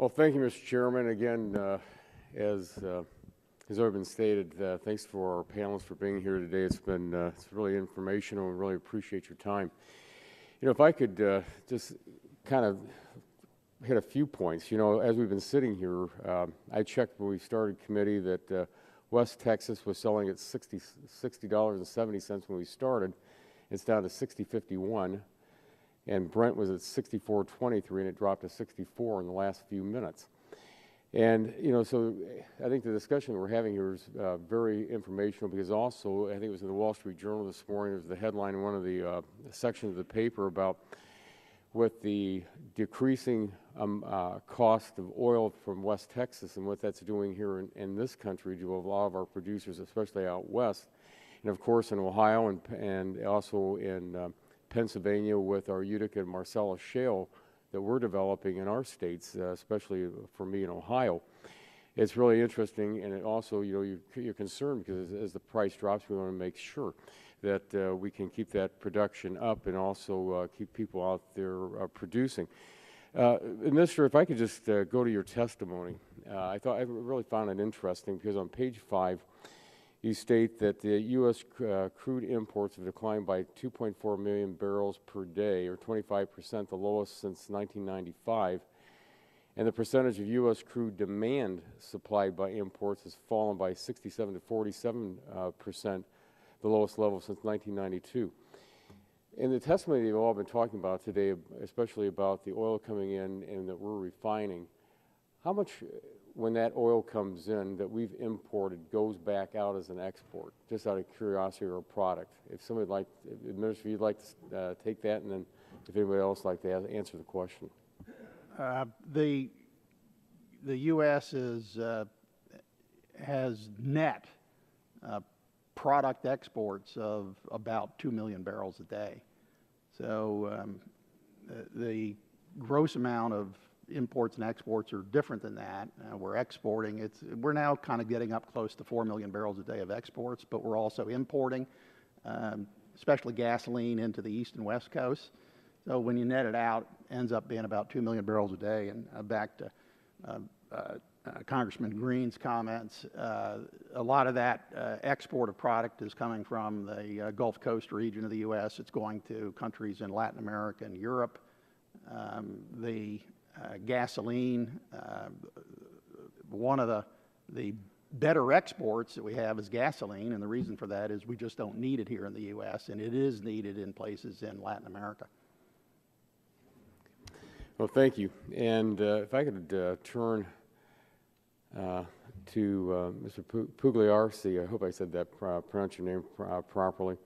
Well, thank you, Mr. Chairman. Again, as has already been stated, thanks for our panelists for being here today. It's really informational and really appreciate your time. You know, if I could just kind of hit a few points. You know, as we've been sitting here, I checked when we started committee that West Texas was selling at $60.70 when we started. It's down to $60.51. And Brent was at $64.23, and it dropped to $64 in the last few minutes. And, you know, so I think the discussion we're having here is very informational, because also, I think it was in the Wall Street Journal this morning, there was the headline in one of the sections of the paper about with the decreasing cost of oil from West Texas and what that's doing here in this country to a lot of our producers, especially out west. And of course in Ohio and also in Pennsylvania with our Utica and Marcellus shale that we're developing in our states, especially for me in Ohio. It's really interesting, and it also, you know, you're concerned because as the price drops, we want to make sure that we can keep that production up and also keep people out there producing. Minister, if I could just go to your testimony. I really found it interesting because on page 5, you state that the U.S. Crude imports have declined by 2.4 million barrels per day, or 25%, the lowest since 1995. And the percentage of U.S. crude demand supplied by imports has fallen by 67 to 47%, the lowest level since 1992. In the testimony you've all been talking about today, especially about the oil coming in and that we're refining, how much, when that oil comes in that we've imported, goes back out as an export, just out of curiosity, or a product? If somebody would like, Minister, you'd like to take that, and then if anybody else would like to answer the question. The U.S. has net product exports of about 2 million barrels a day. So the gross amount of imports and exports are different than that. We're exporting. We're now kind of getting up close to 4 million barrels a day of exports, but we're also importing, especially gasoline, into the east and west coast. So when you net it out, it ends up being about 2 million barrels a day. And back to Congressman Green's comments, a lot of that export of product is coming from the Gulf Coast region of the U.S. It's going to countries in Latin America and Europe. The gasoline, one of the better exports that we have is gasoline, and the reason for that is we just don't need it here in the U.S., and it is needed in places in Latin America. Well, thank you. And if I could turn to Mr. Pugliarsi, I hope I said that, pronounced your name properly.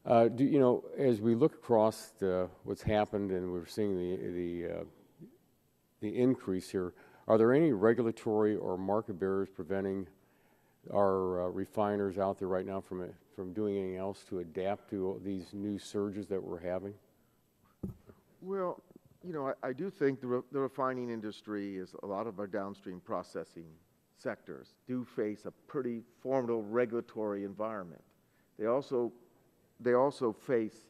You know, as we look across what's happened and we're seeing the increase here, are there any regulatory or market barriers preventing our refiners out there right now from doing anything else to adapt to these new surges that we're having? Well, you know, I do think the refining industry, is a lot of our downstream processing sectors do face a pretty formidable regulatory environment. They also face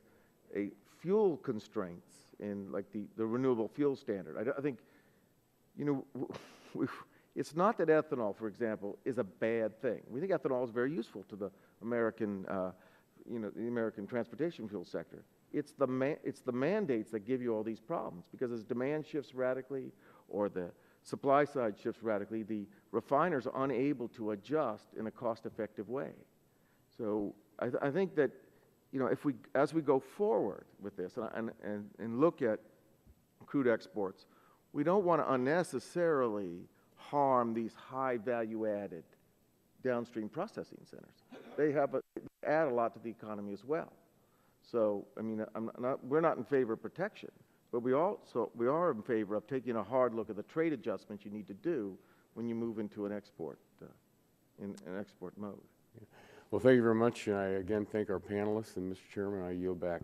a fuel constraints in like the renewable fuel standard. I think, you know, it's not that ethanol, for example, is a bad thing. We think ethanol is very useful to the American, you know, the American transportation fuel sector. It's the mandates that give you all these problems, because as demand shifts radically or the supply side shifts radically, the refiners are unable to adjust in a cost-effective way. So I think that, you know, as we go forward with this and look at crude exports, we don't want to unnecessarily harm these high value-added downstream processing centers. They add a lot to the economy as well. So, I mean, we're not in favor of protection, but we are in favor of taking a hard look at the trade adjustments you need to do when you move into an export mode. Well, thank you very much. And I again thank our panelists, and Mr. Chairman, I yield back.